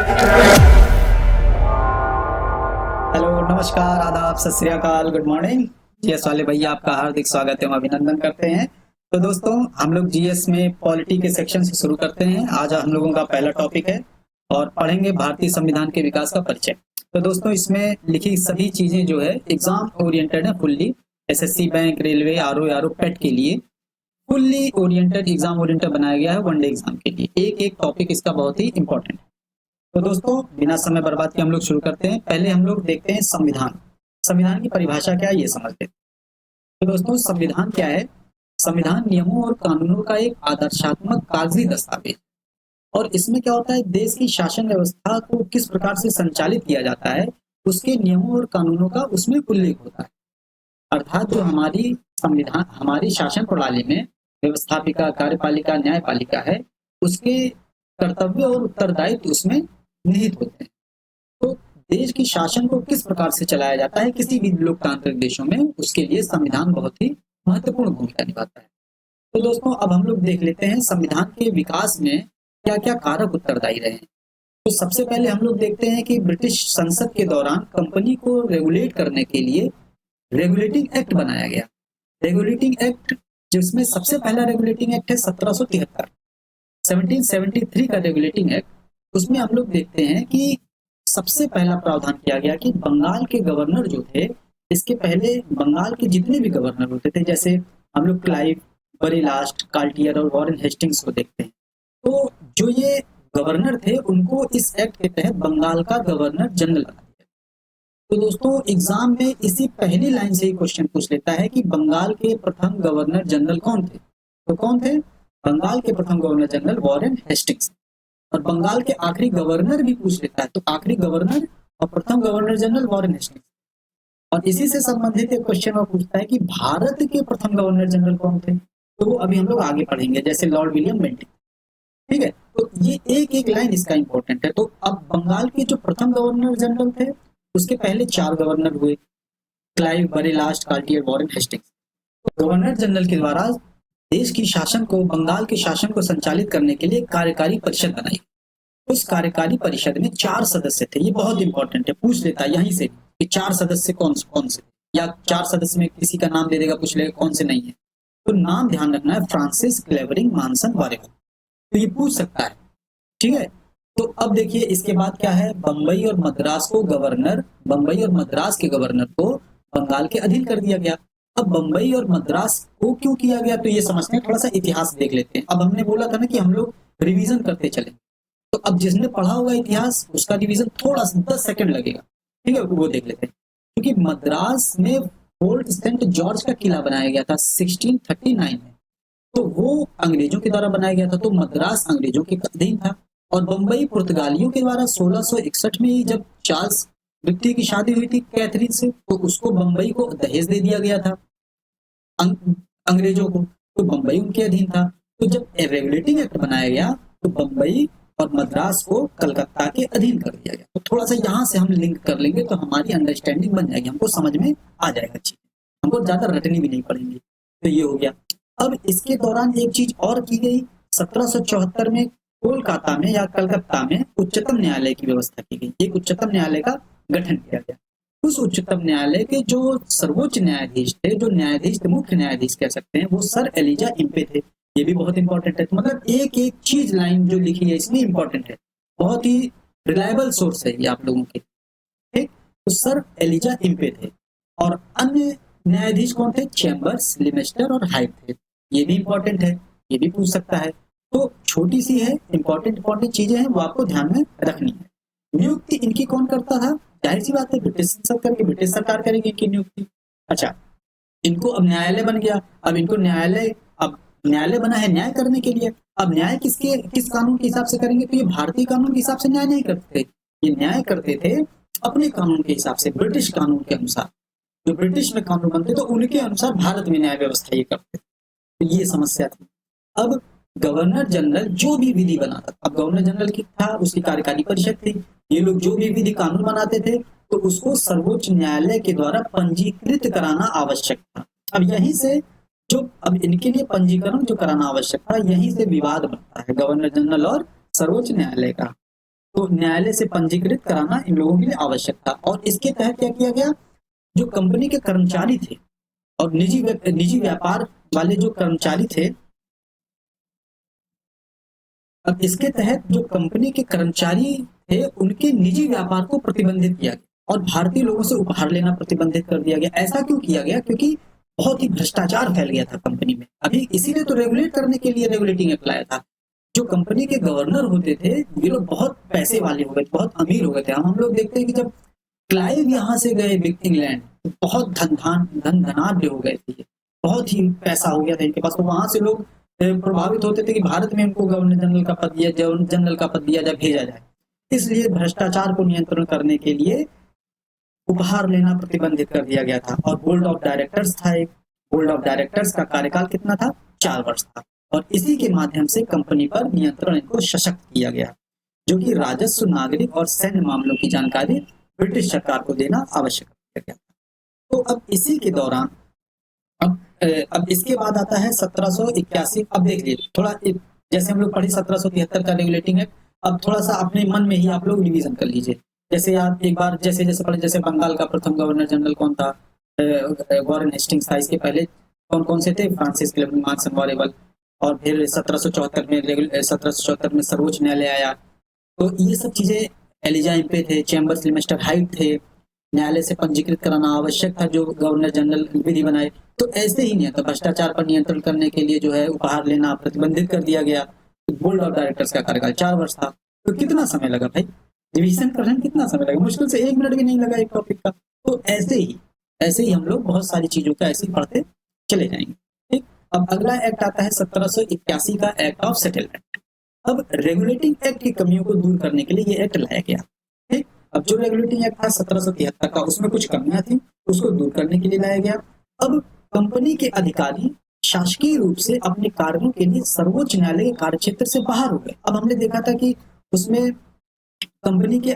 Hello, नमस्कार, आदाब, सत श्री अकाल, गुड मॉर्निंग। जीएस वाले भैया आपका हार्दिक स्वागत एवं अभिनंदन करते हैं। तो दोस्तों, हम लोग जीएस में पॉलिटी के सेक्शन से शुरू करते हैं। आज हम लोगों का पहला टॉपिक है और पढ़ेंगे भारतीय संविधान के विकास का परिचय। तो दोस्तों, इसमें लिखी सभी चीजें जो है एग्जाम ओरिएंटेड है फुल्ली। एसएससी, बैंक, रेलवे, आरओ पेट के लिए फुल्ली ओरिएंटेड, एग्जाम ओरिएंटेड बनाया गया है वनडे एग्जाम के लिए। एक एक टॉपिक इसका बहुत ही इंपॉर्टेंट है। तो दोस्तों, बिना समय बर्बाद के हम लोग शुरू करते हैं। पहले हम लोग देखते हैं संविधान। संविधान की परिभाषा क्या है ये समझते हैं। तो दोस्तों, संविधान क्या है? संविधान नियमों और कानूनों का एक आदर्शात्मक कागजी दस्तावेज। और इसमें क्या होता है, देश की शासन व्यवस्था को किस प्रकार से संचालित किया जाता है उसके नियमों और कानूनों का उसमें उल्लेख होता है। अर्थात जो हमारी संविधान, हमारी शासन प्रणाली में व्यवस्थापिका, कार्यपालिका, न्यायपालिका है, उसके कर्तव्य और उत्तरदायित्व उसमें निहित होते हैं। तो देश की शासन को किस प्रकार से चलाया जाता है किसी भी लोकतांत्रिक देशों में, उसके लिए संविधान बहुत ही महत्वपूर्ण भूमिका निभाता है। तो दोस्तों, अब हम लोग देख लेते हैं संविधान के विकास में क्या क्या कारक उत्तरदायी रहे हैं। तो सबसे पहले हम लोग देखते हैं कि ब्रिटिश संसद के दौरान कंपनी को रेगुलेट करने के लिए रेगुलेटिंग एक्ट बनाया गया। रेगुलेटिंग एक्ट, जिसमें सबसे पहला रेगुलेटिंग एक्ट है 1773, 1773 का रेगुलेटिंग एक्ट। उसमें हम लोग देखते हैं कि सबसे पहला प्रावधान किया गया कि बंगाल के गवर्नर जो थे, इसके पहले बंगाल के जितने भी गवर्नर होते थे, जैसे हम लोग क्लाइव, बरीलास्ट, कार्टियर और वॉरेन हेस्टिंग्स को देखते हैं, तो जो ये गवर्नर थे उनको इस एक्ट के तहत बंगाल का गवर्नर जनरल बना दिया। तो दोस्तों, एग्जाम में इसी पहली लाइन से ही क्वेश्चन पूछ लेता है कि बंगाल के प्रथम गवर्नर जनरल कौन थे। तो कौन थे? बंगाल के प्रथम गवर्नर जनरल वॉरेन हेस्टिंग्स। और बंगाल के आखिरी गवर्नर भी पूछ लेता है, तो आखिरी गवर्नर और प्रथम गवर्नर जनरल वॉरेन हेस्टिंग्स। और इसी से संबंधित एक क्वेश्चन और पूछता है कि भारत के प्रथम गवर्नर जनरल कौन थे। तो वो अभी हम लोग आगे पढ़ेंगे, जैसे लॉर्ड विलियम बेंटिक। ठीक है, तो ये एक एक लाइन इसका इंपॉर्टेंट है। तो अब बंगाल के जो प्रथम गवर्नर जनरल थे, उसके पहले 4 गवर्नर हुए, Clive, Verelst, Cartier, Warren Hastings. Governor general के द्वारा देश की शासन को, बंगाल के शासन को संचालित करने के लिए कार्यकारी परिषद बनाई। उस कार्यकारी परिषद में 4 सदस्य थे। ये बहुत इंपॉर्टेंट है, पूछ लेता है यहीं से कि 4 सदस्य कौन से, या 4 सदस्य में किसी का नाम दे देगा, पूछ लेगा कौन से नहीं है। तो नाम ध्यान रखना है, फ्रांसिस, क्लेवरिंग, मानसन, वारेकर। तो ये पूछ सकता है। ठीक है, तो अब देखिए इसके बाद क्या है, बंबई और मद्रास को गवर्नर, बंबई और मद्रास के गवर्नर को बंगाल के अधीन कर दिया गया। अब बंबई और मद्रास को क्यों किया गया, तो ये समझते हैं, थोड़ा सा इतिहास देख लेते हैं। अब हमने बोला था ना कि हम लोग रिवीजन करते चले, तो अब जिसने पढ़ा होगा इतिहास उसका रिवीजन थोड़ा सा 10 सेकंड लगेगा। ठीक है, वो देख लेते हैं। क्योंकि मद्रास में फोर्ट सेंट जॉर्ज का किला बनाया गया था 1639 में, तो वो अंग्रेजों के द्वारा बनाया गया था, तो मद्रास अंग्रेजों के अधीन था। और बंबई पुर्तगालियों के द्वारा 1661 में ही जब चार्ल्स विक्टी की शादी हुई थी कैथरीन से, तो उसको बंबई को दहेज दे दिया गया था अंग्रेजों को, तो बंबई उनके अधीन था। तो जब रेगुलेटिंग एक्ट बनाया गया तो बंबई और मद्रास को कलकत्ता के अधीन कर दिया गया। तो थोड़ा सा यहाँ से हम लिंक कर लेंगे तो हमारी अंडरस्टैंडिंग बन जाएगी, हमको समझ में आ जाएगा चीज, हमको ज्यादा रटनी भी नहीं पड़ेंगी। तो ये हो गया। अब इसके दौरान एक चीज और की गई, 1774 में कोलकाता में या कलकत्ता में उच्चतम न्यायालय की व्यवस्था की गई। एक उच्चतम न्यायालय का गठन किया गया। उस उच्चतम न्यायालय के जो सर्वोच्च न्यायाधीश थे, जो न्यायाधीश थे, मुख्य न्यायाधीश कह सकते हैं, वो सर एलिजा इम्पे थे। ये भी बहुत इंपॉर्टेंट है। तो मतलब एक एक चीज लाइन जो लिखी है इसमें इंपॉर्टेंट है, बहुत ही रिलायबल सोर्स है ये आप लोगों के। ठीक, तो सर एलिजा इम्पे थे। और अन्य न्यायाधीश कौन थे? चैम्बर्स, लिमेस्टर और हाइट थे। ये भी इंपॉर्टेंट है, ये भी पूछ सकता है। तो छोटी सी है, इंपॉर्टेंट चीजें हैं, वो आपको ध्यान में रखनी है। नियुक्ति इनकी कौन करता था? जाहिर सी बात है, ब्रिटिश सरकार करेगी इनकी नियुक्ति। अच्छा, इनको अब न्यायालय बन गया, अब इनको न्यायालय बना है न्याय करने के लिए। अब न्याय किस कानून के हिसाब से करेंगे? तो ये भारतीय कानून के हिसाब से न्याय नहीं करते थे, ये न्याय करते थे अपने कानून के हिसाब से, ब्रिटिश कानून के अनुसार। जो ब्रिटिश में कानून बनते तो उनके अनुसार भारत में न्याय व्यवस्था ये करते। तो ये समस्या थी। अब गवर्नर जनरल जो भी विधि बनाता, अब गवर्नर जनरल की था, उसकी कार्यकारी परिषद थी, ये लोग जो भी विधि कानून बनाते थे तो उसको सर्वोच्च न्यायालय के द्वारा पंजीकृत कराना आवश्यक था। अब यहीं से जो अब इनके लिए पंजीकरण जो कराना आवश्यक था, यहीं से विवाद बनता है गवर्नर जनरल और सर्वोच्च न्यायालय का। तो न्यायालय से पंजीकृत कराना इन लोगों के लिए आवश्यक था। और इसके तहत क्या किया गया, जो कंपनी के कर्मचारी थे और निजी व्यापार वाले जो कर्मचारी थे, अब इसके तहत जो कंपनी के कर्मचारी थे उनके निजी व्यापार को प्रतिबंधित किया गया और भारतीय लोगों से उपहार लेना प्रतिबंधित कर दिया गया। ऐसा क्यों किया गया? क्योंकि बहुत ही भ्रष्टाचार फैल गया था कंपनी में। अभी इसीलिए तो रेगुलेट करने के लिए रेगुलेटिंग एक्ट लाया था। जो कंपनी के गवर्नर होते थे ये लोग बहुत पैसे वाले हो गए, बहुत अमीर हो गए थे। हम लोग देखते हैं कि जब क्लाइव यहाँ से गए इंग्लैंड, तो बहुत धनाढ्य हो गए थे, बहुत ही पैसा हो गया था इनके पास। तो वहां से लोग प्रभावित होते थे कि भारत में उनको गवर्नर जनरल का पद दिया जाए, भेजा जाए। इसलिए भ्रष्टाचार को नियंत्रण करने के लिए उपहार लेना प्रतिबंधित कर दिया गया था। और बोर्ड ऑफ डायरेक्टर्स था एक, बोर्ड ऑफ डायरेक्टर्स का कार्यकाल कितना था? 4 वर्ष था। और इसी के माध्यम से कंपनी पर नियंत्रण को सशक्त किया गया, जो कि राजस्व, नागरिक और सैन्य मामलों की जानकारी ब्रिटिश सरकार को देना आवश्यक किया गया। तो अब इसी के दौरान अब इसके बाद आता है 1781। अब देख लीजिए थोड़ा, जैसे हम लोग पढ़े 1773 का रेगुलेटिंग एक्ट, अब थोड़ा सा अपने मन में ही आप लोग रिवीजन कर लीजिए। जैसे आप एक बार जैसे पढ़े, जैसे बंगाल का प्रथम गवर्नर जनरल कौन था? वॉरेन हेस्टिंग्स था। इसके पहले कौन कौन से थे? फ्रांसिस क्लेमेंट मार्क्स वॉरेबल। और फिर 1774 में सर्वोच्च न्यायालय आया। तो ये सब चीजें, एलिजा इम्पे थे, चैम्बर्स लिमिस्टर हाइट थे, न्यायालय से पंजीकृत कराना आवश्यक था, जो गवर्नर जनरल विधि बनाए। तो ऐसे ही नहीं था, भ्रष्टाचार पर नियंत्रण करने के लिए जो है उपहार लेना प्रतिबंधित कर दिया गया। बोर्ड ऑफ डायरेक्टर्स का कार्यकाल 4 वर्ष था। तो कितना समय लगा भाई रिवीजन करने में? कितना समय लगा? मुश्किल से 1 मिनट भी नहीं लगा एक टॉपिक का। तो ऐसे ही हम लोग बहुत सारी चीजों का ऐसे ही पढ़ते चले जाएंगे। ठीक, अब अगला एक्ट आता है 1781 का एक्ट ऑफ सेटलमेंट। अब रेगुलेटिंग एक्ट की कमियों को दूर करने के लिए ये एक्ट लाया गया। ठीक, अब जो रेगुलेटिंग एक्ट था 1773 का, उसमें कुछ कमियां थी, उसको दूर करने के लिए लाया गया। अब कंपनी के अधिकारी शासकीय रूप से अपने कार्यों के लिए सर्वोच्च न्यायालय के कार्यक्षेत्र से बाहर हो गए। अब हमने देखा था कि उसमें कंपनी के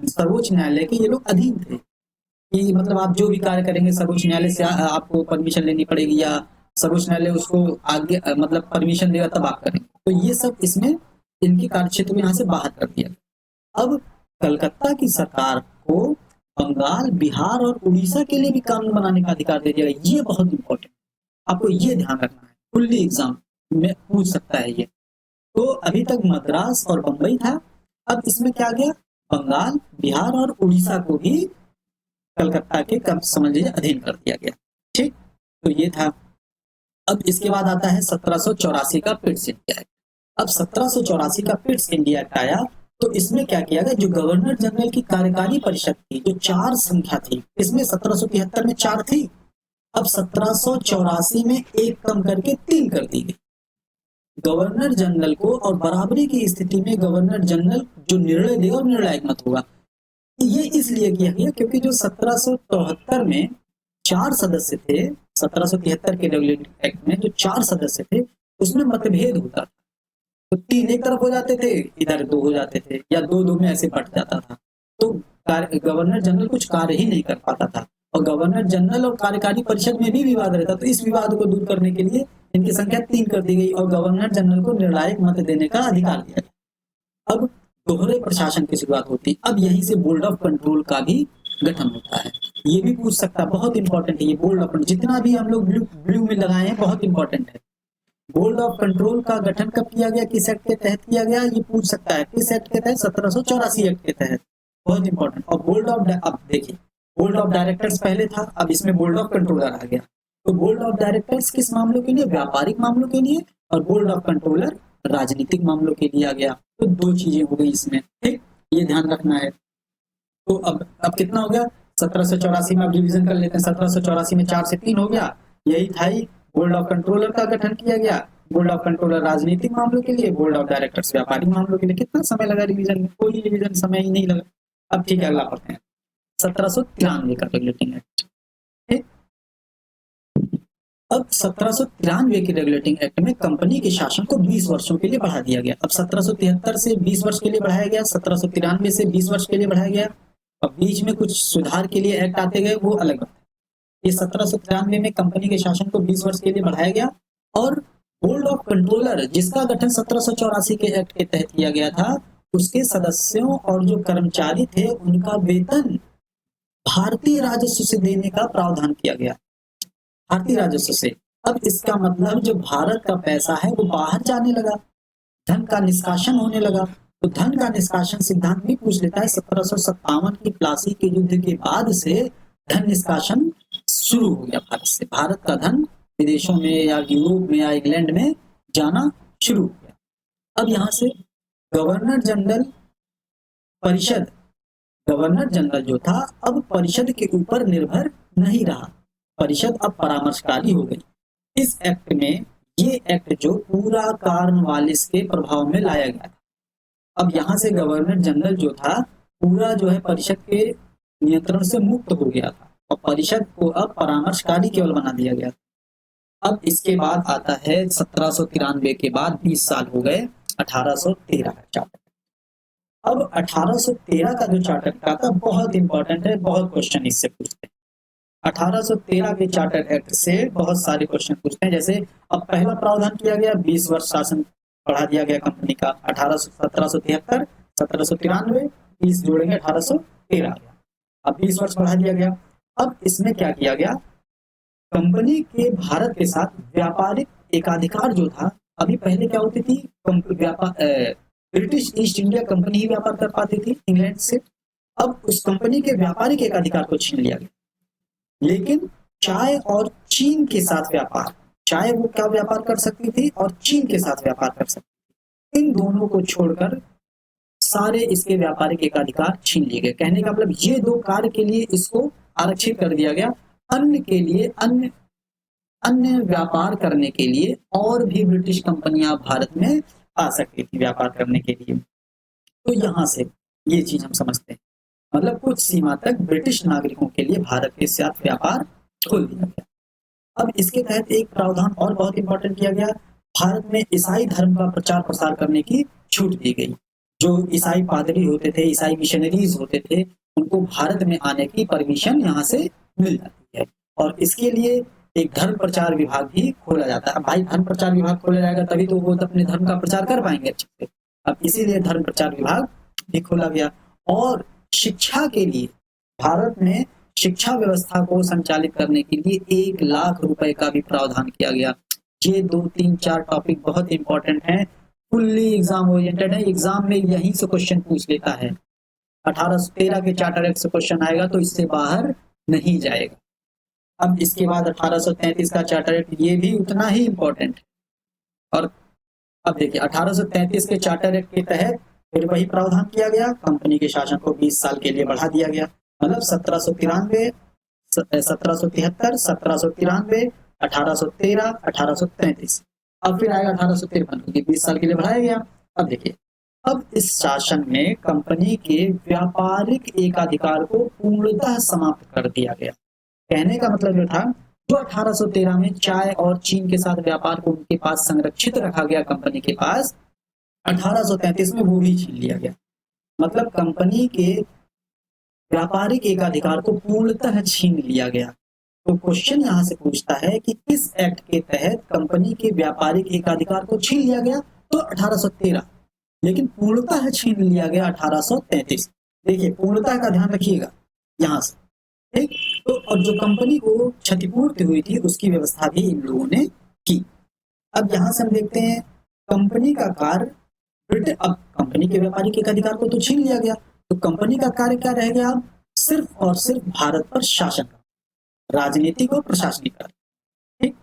सर्वोच्च न्यायालय के ये लोग अधीन थे, कि मतलब आप जो भी कार्य करेंगे सर्वोच्च न्यायालय से आपको परमिशन लेनी पड़ेगी, या सर्वोच्च न्यायालय उसको आगे मतलब परमिशन देगा तब आप करेंगे। तो ये सब इसमें इनके कार्यक्षेत्र में यहाँ से बाहर कर दिया। अब कलकत्ता की सरकार को बंगाल, बिहार और उड़ीसा के लिए भी कानून बनाने का अधिकार दे दिया गया। ये बहुत इंपॉर्टेंट, आपको ये ध्यान रखना है, फुल्ली एग्जाम में पूछ सकता है ये। तो अभी तक मद्रास और बंबई था, अब इसमें क्या गया? बंगाल, बिहार और उड़ीसा को भी कलकत्ता के कब समझ लीजिए अधीन कर दिया गया। ठीक, तो ये था। अब इसके बाद आता है 1784 का पिट्स इंडिया एक्ट। अब 1784 का पिट्स इंडिया एक्ट आया, तो इसमें क्या किया गया? जो गवर्नर जनरल की कार्यकारी परिषद थी, जो 4 संख्या थी, इसमें 1773 में 4 थी, अब 1784 में 1 कम करके 3 कर दी गई। गवर्नर जनरल को, और बराबरी की स्थिति में गवर्नर जनरल जो निर्णय देगा वो निर्णायक मत होगा। ये इसलिए किया गया क्योंकि जो 1774 में 4 सदस्य थे, 1773 के रेगुलेटिंग एक्ट में जो 4 सदस्य थे, उसमें मतभेद होता था। तो 3 एक तरफ हो जाते थे, इधर 2 हो जाते थे, या 2-2 में ऐसे बट जाता था। तो गवर्नर जनरल कुछ कार्य ही नहीं कर पाता था, और गवर्नर जनरल और कार्यकारी परिषद में भी विवाद रहता। तो इस विवाद को दूर करने के लिए इनकी संख्या 3 कर दी गई, और गवर्नर जनरल को निर्णायक मत देने का अधिकार दिया गया। अब दोहरे प्रशासन की शुरुआत होती। अब यहीं से बोर्ड ऑफ कंट्रोल का भी गठन होता है। ये भी पूछ सकता है, बहुत इंपॉर्टेंट है ये बोर्ड ऑफ कंट्रोल। जितना भी हम लोग ब्लू में लगाए हैं बहुत इंपॉर्टेंट है। बोर्ड ऑफ कंट्रोल का गठन कब किया गया, किस एक्ट के तहत किया गया, ये पूछ सकता है। किस एक्ट के तहत? 1784 एक्ट के तहत, बहुत इंपॉर्टेंट। और बोर्ड ऑफ, अब देखिए बोर्ड ऑफ डायरेक्टर्स पहले था, अब इसमें बोर्ड ऑफ कंट्रोलर आ गया। तो बोर्ड ऑफ डायरेक्टर्स किस मामलों के लिए? व्यापारिक मामलों के लिए, और बोर्ड ऑफ कंट्रोलर राजनीतिक मामलों के लिए आ गया। तो 2 चीजें हो गई इसमें। ठीक, ये ध्यान रखना है। तो अब कितना हो गया? 1784 में अब डिवीजन कर लेते हैं। 1784 में 4 से 3 हो गया, यही था ही। बोर्ड ऑफ कंट्रोलर का गठन किया गया। बोर्ड ऑफ कंट्रोलर राजनीतिक मामलों के लिए, बोर्ड ऑफ डायरेक्टर्स व्यापारिक मामलों के लिए। कितना समय लगा रिवीजन में? कोई रिवीजन समय ही नहीं लगा। अब ठीक है, अगला पढ़ते हैं 1793 का रेगुलेटिंग एक्ट। अब 1793 के रेगुलेटिंग एक्ट में कंपनी के शासन को 20 वर्षों के लिए बढ़ा दिया गया। अब 1773 से 20 वर्ष के लिए बढ़ाया गया, 1793 से 20 वर्ष के लिए बढ़ाया गया। अब बीच में कुछ सुधार के लिए एक्ट आते गए, वो अलग बात है। ये 1793 में कंपनी के शासन को 20 वर्ष के लिए बढ़ाया गया। और बोर्ड ऑफ कंट्रोलर जिसका गठन 1784 के एक्ट के तहत किया गया था, उसके सदस्यों और जो कर्मचारी थे उनका वेतन भारतीय राजस्व से देने का प्रावधान किया गया, भारतीय राजस्व से। अब इसका मतलब जो भारत का पैसा है वो बाहर जाने लगा, धन का निष्कासन होने लगा। तो धन का निष्कासन सिद्धांत भी पूछ लेता है 1757 की प्लासी के युद्ध के बाद से धन निष्कासन शुरू हो गया भारत से। भारत का धन विदेशों में या यूरोप में या इंग्लैंड में जाना शुरू हो गया। अब यहाँ से गवर्नर जनरल परिषद, गवर्नर जनरल जो था अब परिषद के ऊपर निर्भर नहीं रहा, परिषद अब परामर्शकारी हो गई। इस एक्ट में, ये एक्ट जो पूरा कॉर्नवालिस के प्रभाव में लाया गया था। अब यहाँ से गवर्नर जनरल जो था पूरा जो है परिषद के नियंत्रण से मुक्त हो गया था और परिषद को अब परामर्शकारी केवल बना दिया गया था। अब इसके बाद आता है 1793 के बाद 20 साल हो गए 1813 का चार्टर। अब 1813 का जो चार्टर था बहुत इंपॉर्टेंट है, बहुत क्वेश्चन इससे पूछते हैं। 1813 के चार्टर एक्ट से बहुत सारे क्वेश्चन पूछते हैं। जैसे अब पहला प्रावधान किया गया 20 वर्ष शासन बढ़ा दिया गया कंपनी का, 1773, 1793, 20 जोड़ेंगे 1813 गया। अब 20 वर्ष बढ़ा दिया गया। अब इसमें क्या किया गया, कंपनी के भारत के साथ व्यापारिक एकाधिकार जो था, अभी पहले क्या होती थी, ब्रिटिश ईस्ट इंडिया कंपनी ही व्यापार कर पाती थी इंग्लैंड से। अब उस कंपनी के व्यापारिक एकाधिकार को छीन लिया गया। लेकिन चाय और चीन के साथ व्यापार, चाय वो क्या व्यापार कर सकती थी और चीन के साथ व्यापार कर सकती थी, इन दोनों को छोड़कर सारे इसके व्यापारिक एकाधिकार छीन लिए गए। कहने का मतलब ये दो कार्य के लिए इसको आरक्षित कर दिया गया, अन्य के लिए अन्य व्यापार करने के लिए और भी ब्रिटिश कंपनियां भारत में आ सकती थी व्यापार करने के लिए। तो यहाँ से ये चीज हम समझते हैं, मतलब कुछ सीमा तक ब्रिटिश नागरिकों के लिए भारत के साथ व्यापार खोल दिया गया। अब इसके तहत एक प्रावधान और बहुत इंपॉर्टेंट किया गया, भारत में ईसाई धर्म का प्रचार प्रसार करने की छूट दी गई। जो ईसाई पादरी होते थे, ईसाई मिशनरीज होते थे, उनको भारत में आने की परमिशन यहाँ से मिल जाती है और इसके लिए एक धर्म प्रचार विभाग भी खोला जाता है। भाई धर्म प्रचार विभाग खोला जाएगा तभी तो वो अपने धर्म का प्रचार कर पाएंगे अच्छे से। अब इसीलिए धर्म प्रचार विभाग भी खोला गया और शिक्षा के लिए भारत में शिक्षा व्यवस्था को संचालित करने के लिए 1 लाख रुपए का भी प्रावधान किया गया। ये 2, 3, 4 टॉपिक बहुत इंपॉर्टेंट हैं, फुल्ली एग्जाम ओरिएंटेड है, एग्जाम में यहीं से क्वेश्चन पूछ लेता है। 1813 के चार्टर एक्ट से क्वेश्चन आएगा तो इससे बाहर नहीं जाएगा। अब इसके बाद 1833 का चार्टर एक्ट, ये भी उतना ही इंपॉर्टेंट है। और अब देखिए 1833 के चार्टर एक्ट के तहत फिर वही प्रावधान किया गया, कंपनी के शासन को 20 साल के लिए बढ़ा दिया गया। मतलब 1793, 1773, 1793, 1813, 1833, अब फिर आएगा 1853 क्योंकि 20 साल के लिए बढ़ाया गया। अब देखिए, अब इस शासन में कंपनी के व्यापारिक एकाधिकार को पूर्णतः समाप्त कर दिया गया। कहने का मतलब ये था, जो 1813 में चाय और चीन के साथ व्यापार को उनके पास संरक्षित रखा गया कंपनी के पास, 1833 में वो भी छीन लिया गया। मतलब कंपनी के व्यापारिक एकाधिकार को पूर्णतः छीन लिया गया। तो क्वेश्चन यहाँ से पूछता है कि इस एक्ट के तहत कंपनी के व्यापारिक एकाधिकार को छीन लिया गया तो 1813, लेकिन पूर्णतः छीन लिया गया 1833। देखिए पूर्णतः का ध्यान रखिएगा यहाँ से, ठीक। तो और जो कंपनी को क्षतिपूर्ति हुई थी उसकी व्यवस्था भी इन लोगों ने की। अब यहाँ से हम देखते हैं कंपनी का कार्य, अब कंपनी के व्यापारिक एकाधिकार को तो छीन लिया गया, तो कंपनी का कार्य क्या रह गया, अब सिर्फ और सिर्फ भारत पर शासन का, राजनीतिक और प्रशासनिक कार्य, ठीक।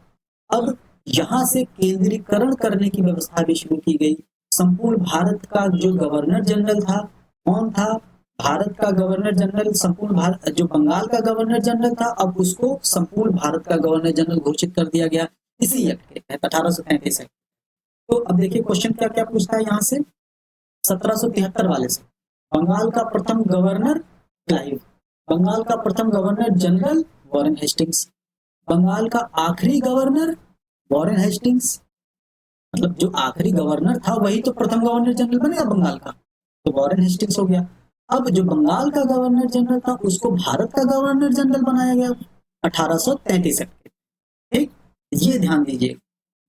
अब यहाँ से केंद्रीकरण करने की व्यवस्था भी शुरू की गई। संपूर्ण भारत का जो गवर्नर जनरल था, कौन था, भारत का गवर्नर जनरल, संपूर्ण भारत, जो बंगाल का गवर्नर जनरल था अब उसको संपूर्ण भारत का गवर्नर जनरल घोषित कर दिया गया इसी एक्ट के तहत, 1833 एक्ट। तो अब देखिए क्वेश्चन क्या क्या पूछता है यहाँ से, 1773 वाले से, बंगाल का प्रथम गवर्नर क्लाइव, बंगाल का प्रथम governor general Warren Hastings, Bengal का आखिरी गवर्नर वॉरेन हेस्टिंग्स, मतलब जो आखिरी गवर्नर था वही तो प्रथम गवर्नर जनरल बनेगा बंगाल का, तो वॉरेन हेस्टिंग्स हो गया। अब जो बंगाल का गवर्नर जनरल था उसको भारत का गवर्नर जनरल बनाया गया 1833 एक्ट, ठीक। ये ध्यान दीजिए,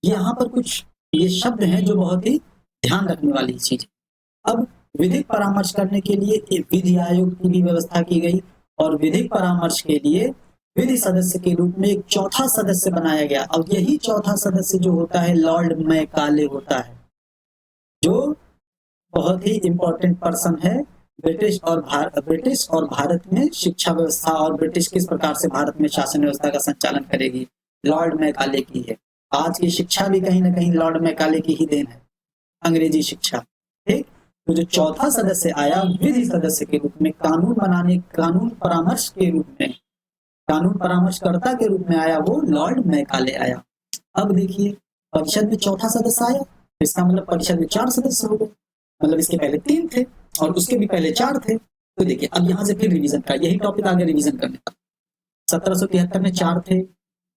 यहाँ पर कुछ ये शब्द हैं जो बहुत ही ध्यान रखने वाली चीज। अब विधिक परामर्श करने के लिए एक विधि आयोग की भी व्यवस्था की गई और विधिक परामर्श के लिए विधि सदस्य के रूप में एक चौथा सदस्य बनाया गया। अब यही चौथा सदस्य जो होता है लॉर्ड मैकाले होता है, जो बहुत ही इंपॉर्टेंट पर्सन है ब्रिटिश और भारत में शिक्षा व्यवस्था और ब्रिटिश किस प्रकार से भारत में शासन व्यवस्था का संचालन करेगी, लॉर्ड मैकाले की है। आज की शिक्षा भी कहीं ना कहीं लॉर्ड मैकाले की ही देन है, अंग्रेजी शिक्षा। ठीक, तो जो चौथा सदस्य आया विधि सदस्य के रूप में, कानून परामर्श के रूप में, कानून परामर्शकर्ता के रूप में आया, वो लॉर्ड मैकाले आया। अब देखिए परिषद में चौथा सदस्य आया, इसका मतलब परिषद में 4 सदस्य हो गए, मतलब इसके पहले 3 थे और उसके भी पहले 4 थे। तो देखिए अब यहाँ से फिर रिवीजन का यही टॉपिक आगे रिवीजन करने का। 1773 में 4 थे,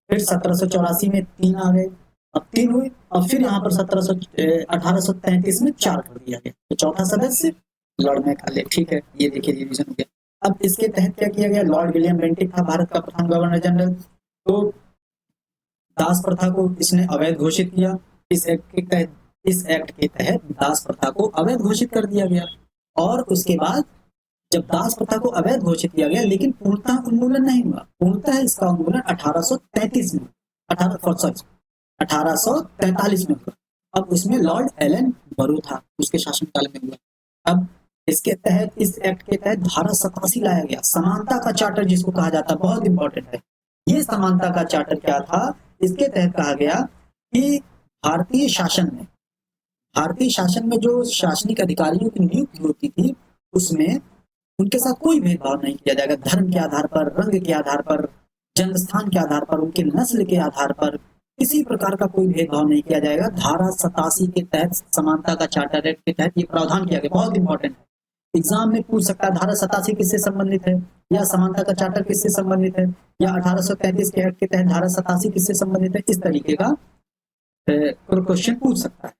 फिर 1784 में 3 आ गए, अब 3 हुए, और फिर यहाँ पर 1833 में 4 कर दिया गया, तो चौथा सदस्य लॉर्ड मैकाले। ठीक है, ये देखिए रिवीजन हो गया। अब इसके तहत क्या किया गया, लॉर्ड विलियम बेंटिक था भारत का प्रथम गवर्नर जनरल, तो दास प्रथा को इसने अवैध घोषित किया। इस एक्ट के तहत दास प्रथा को अवैध घोषित कर दिया गया। और उसके बाद जब दास प्रथा को अवैध घोषित किया गया, लेकिन पूर्णतः उन्मूलन नहीं हुआ, पूर्णतः इसका उन्मूलन 1843 में 1843 में हुआ। अब उसमें लॉर्ड एलन बरो था, उसके शासनकाल में हुआ। अब इसके तहत, इस एक्ट के तहत धारा 87 लाया गया, समानता का चार्टर जिसको कहा जाता है, बहुत इंपॉर्टेंट है ये। समानता का चार्टर क्या था, इसके तहत कहा गया कि भारतीय शासन में जो शासनिक अधिकारियों की नियुक्ति होती थी, उसमें उनके साथ कोई भेदभाव नहीं किया जाएगा, धर्म के आधार पर, रंग के आधार पर, जन्म स्थान के आधार पर, उनके नस्ल के आधार पर किसी प्रकार का कोई भेदभाव नहीं किया जाएगा। धारा 87 के तहत, समानता का चार्टर एक्ट के तहत ये प्रावधान किया गया, बहुत इंपॉर्टेंट है। एग्जाम में पूछ सकता है धारा 87 किससे संबंधित है, या समानता का चार्टर किससे संबंधित है, या 1833 के एक्ट के तहत धारा 87 किससे संबंधित है, इस तरीके का क्वेश्चन पूछ सकता है,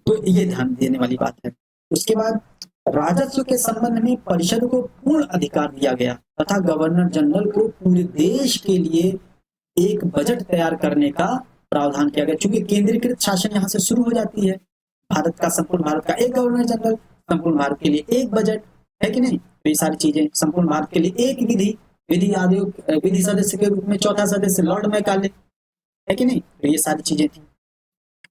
तो ये ध्यान देने वाली बात है। उसके बाद राजस्व के संबंध में परिषद को पूर्ण अधिकार दिया गया तथा गवर्नर जनरल को पूरे देश के लिए एक बजट तैयार करने का प्रावधान किया गया। चूंकि केंद्रीकृत शासन यहाँ से शुरू हो जाती है, भारत का, संपूर्ण भारत का एक गवर्नर जनरल, संपूर्ण भारत के लिए एक बजट, है कि नहीं, तो ये सारी चीजें, संपूर्ण भारत के लिए एक विधि आयोग, विधि सदस्य के रूप में चौथा सदस्य लॉर्ड मैकाले, है कि नहीं, तो ये सारी चीजें थी।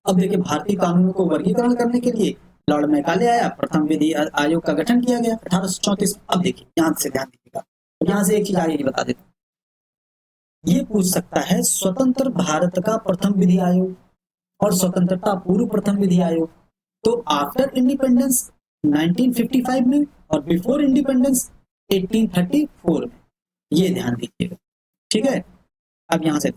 अब देखिए भारतीय कानूनों को वर्गीकरण करने के लिए लॉर्ड मैकाले आया, प्रथम विधि आयोग का गठन किया गया 1834। अब देखिए यहाँ से ध्यान दीजिएगा, यहाँ से एक चीज आगे बता देता हूँ, ये पूछ सकता है स्वतंत्र भारत का प्रथम विधि आयोग और स्वतंत्रता पूर्व प्रथम विधि आयोग, तो आफ्टर इंडिपेंडेंस 1955 में और बिफोर इंडिपेंडेंस 1834 में, ये ध्यान दीजिएगा। ठीक है, अब यहाँ से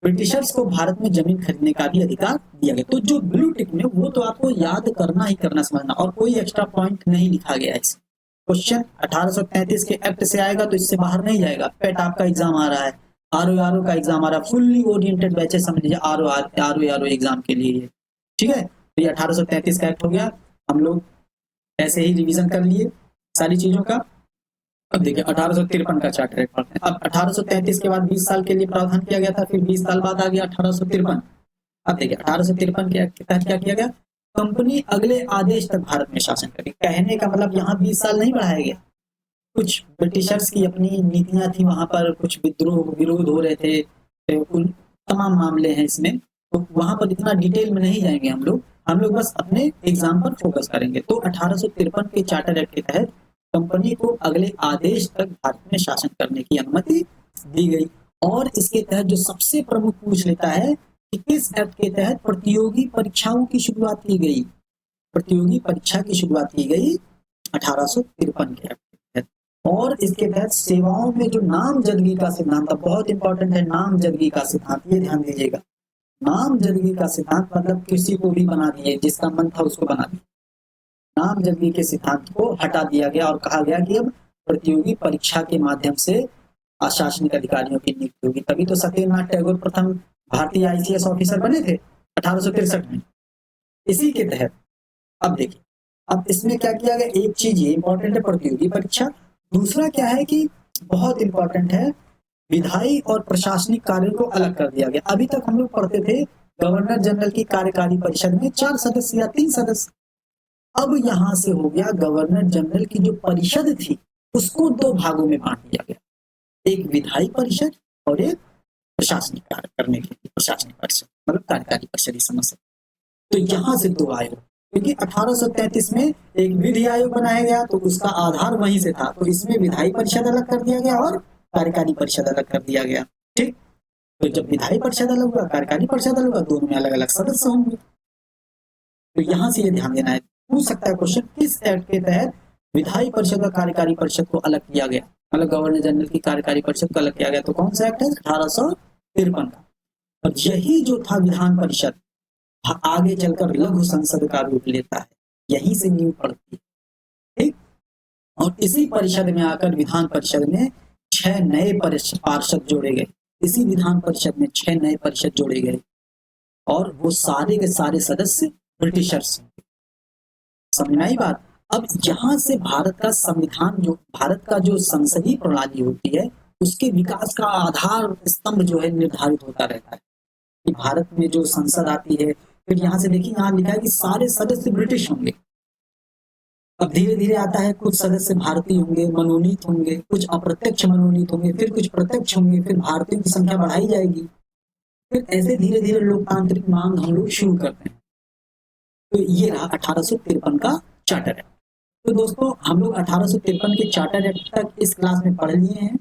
ब्रिटिशर्स को भारत में जमीन खरीदने का भी अधिकार दिया गया। तो जो ब्लू टिक में, वो तो आपको याद करना ही करना, समझना, और कोई एक्स्ट्रा पॉइंट नहीं लिखा गया है। क्वेश्चन 1833 के एक्ट से आएगा तो इससे बाहर नहीं जाएगा। पेट आपका एग्जाम आ रहा है, आरओ का एग्जाम आ रहा है, फुल्ली ओरिएंटेड बैचेस समझ लीजिए आरओ एग्जाम के लिए। ठीक है, तो ये 1833 का एक्ट हो गया, हम लोग ऐसे ही रिवीजन कर लिए सारी चीजों का। अब देखिए 1853 का चार्टर एक्ट पढ़ते हैं। अब 1833 के बाद 20 साल के लिए प्रावधान किया गया था, फिर 20 साल बाद आ गया 1853। अब देखिए 1853 के एक्ट के तहत क्या किया गया, कंपनी अगले आदेश तक भारत में शासन करेगी। कहने का मतलब यहाँ 20 साल नहीं बढ़ाया गया, कुछ ब्रिटिशर्स की अपनी नीतियां थी, वहां पर कुछ विरोध हो रहे थे, उन तमाम मामले हैं इसमें, तो वहां पर इतना डिटेल में नहीं जाएंगे हम लोग बस अपने एग्जाम पर फोकस करेंगे। तो 1853 के चार्टर एक्ट के तहत कंपनी को अगले आदेश तक भारत में शासन करने की अनुमति दी गई। और इसके तहत जो सबसे प्रमुख पूछ लेता है कि किस एक्ट के तहत प्रतियोगी परीक्षाओं की शुरुआत की गई, प्रतियोगी परीक्षा की शुरुआत की गई 1853 के एक्ट के तहत। और इसके तहत सेवाओं में जो नामजदगी का सिद्धांत, बहुत इंपॉर्टेंट है नामजदगी का सिद्धांत, ये ध्यान दीजिएगा। नामजदगी का सिद्धांत मतलब किसी को भी बना दिए, जिसका मन था उसको बना दिया। नामजदगी के सिद्धांत को हटा दिया गया और कहा गया कि अब प्रतियोगी परीक्षा के माध्यम से अशासनिक अधिकारियों की नियुक्ति होगी। तभी तो सत्येंद्रनाथ टैगोर प्रथम भारतीय आईसीएस ऑफिसर बने थे 1863 में, इसी के तहत। अब देखिए, अब इसमें क्या किया गया, एक चीज ये इंपॉर्टेंट है प्रतियोगी परीक्षा, दूसरा क्या है कि बहुत इंपॉर्टेंट है, विधायी और प्रशासनिक कार्यों को अलग कर दिया गया। अभी तक हम लोग पढ़ते थे गवर्नर जनरल की कार्यकारी परिषद में 4 सदस्य या 3 सदस्य, अब यहाँ से हो गया गवर्नर जनरल की जो परिषद थी उसको दो भागों में बांट दिया गया, एक विधायी परिषद और एक प्रशासनिक कार्य करने के लिए प्रशासनिक परिषद, मतलब कार्यकारी परिषद ही समझ सकते। तो यहाँ से दो आयोग, क्योंकि 1833 में एक विधि आयोग बनाया गया तो उसका आधार वहीं से था, तो इसमें विधायी परिषद अलग कर दिया गया और कार्यकारी परिषद अलग कर दिया गया। ठीक, तो जब विधायी परिषद अलग हुआ, कार्यकारी परिषद अलग हुआ, दोनों में अलग अलग सदस्य होंगे। तो यहाँ से ये ध्यान देना है, पूछ सकता है क्वेश्चन, किस एक्ट के तहत विधायी परिषद और कार्यकारी परिषद को अलग किया गया, मतलब गवर्नर जनरल की कार्यकारी परिषद को अलग किया गया, तो कौन सा एक्ट है? 1853 का। और यही जो था विधान परिषद आगे चलकर लघु संसद का रूप लेता है, यहीं से नींव पड़ती है। ठीक, और इसी परिषद में आकर विधान परिषद में 6 नए पार्षद जोड़े गए, इसी विधान परिषद में 6 नए पार्षद जोड़े गए और वो सारे के सारे सदस्य ब्रिटिशर्स। समझ में आई बात? अब यहाँ से भारत का संविधान, जो भारत का जो संसदीय प्रणाली होती है उसके विकास का आधार स्तंभ जो है निर्धारित होता रहता है कि भारत में जो संसद आती है, फिर यहाँ से देखिए यहाँ लिखा है कि सारे सदस्य ब्रिटिश होंगे। अब धीरे धीरे आता है कुछ सदस्य भारतीय होंगे, मनोनीत होंगे, कुछ अप्रत्यक्ष मनोनीत होंगे, फिर कुछ प्रत्यक्ष होंगे, फिर भारतीयों की संख्या बढ़ाई जाएगी, फिर ऐसे धीरे धीरे लोकतांत्रिक मांग हम लोग शुरू करते हैं। तो ये रहा 1853 का चार्टर एक्ट। तो दोस्तों हम लोग 1853 के चार्टर एक्ट तक इस क्लास में पढ़ लिए हैं।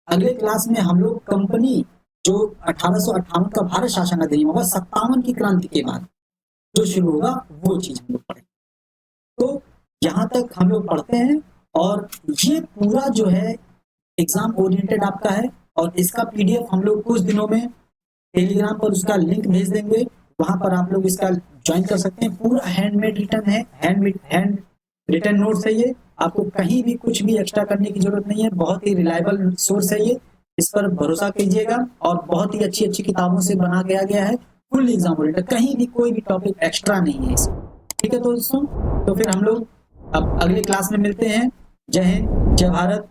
अगले क्लास में हम लोग कंपनी जो 1858 का भारत शासन अधिनियम होगा 57 की क्रांति के बाद जो शुरू होगा वो चीज हम लोग पढ़ेंगे। तो यहाँ तक हम लोग पढ़ते हैं और ये पूरा जो है एग्जाम ओरिएंटेड आपका है और इसका पीडीएफ हम लोग कुछ दिनों में टेलीग्राम पर उसका लिंक भेज देंगे, वहां पर आप लोग इसका ज्वाइन कर सकते हैं। पूरा हैंडमेड रिटर्न है, हैंड रिटर्न नोट्स है ये, आपको कहीं भी कुछ भी एक्स्ट्रा करने की जरूरत नहीं है, बहुत ही रिलायबल सोर्स है ये, इस पर भरोसा कीजिएगा और बहुत ही अच्छी अच्छी किताबों से बना गया है, फुल एग्जाम ओरिएंटेड, कहीं भी कोई भी टॉपिक एक्स्ट्रा नहीं है इसमें। ठीक है दोस्तों, तो फिर हम लोग अब अगले क्लास में मिलते हैं। जय हिंद, जय भारत,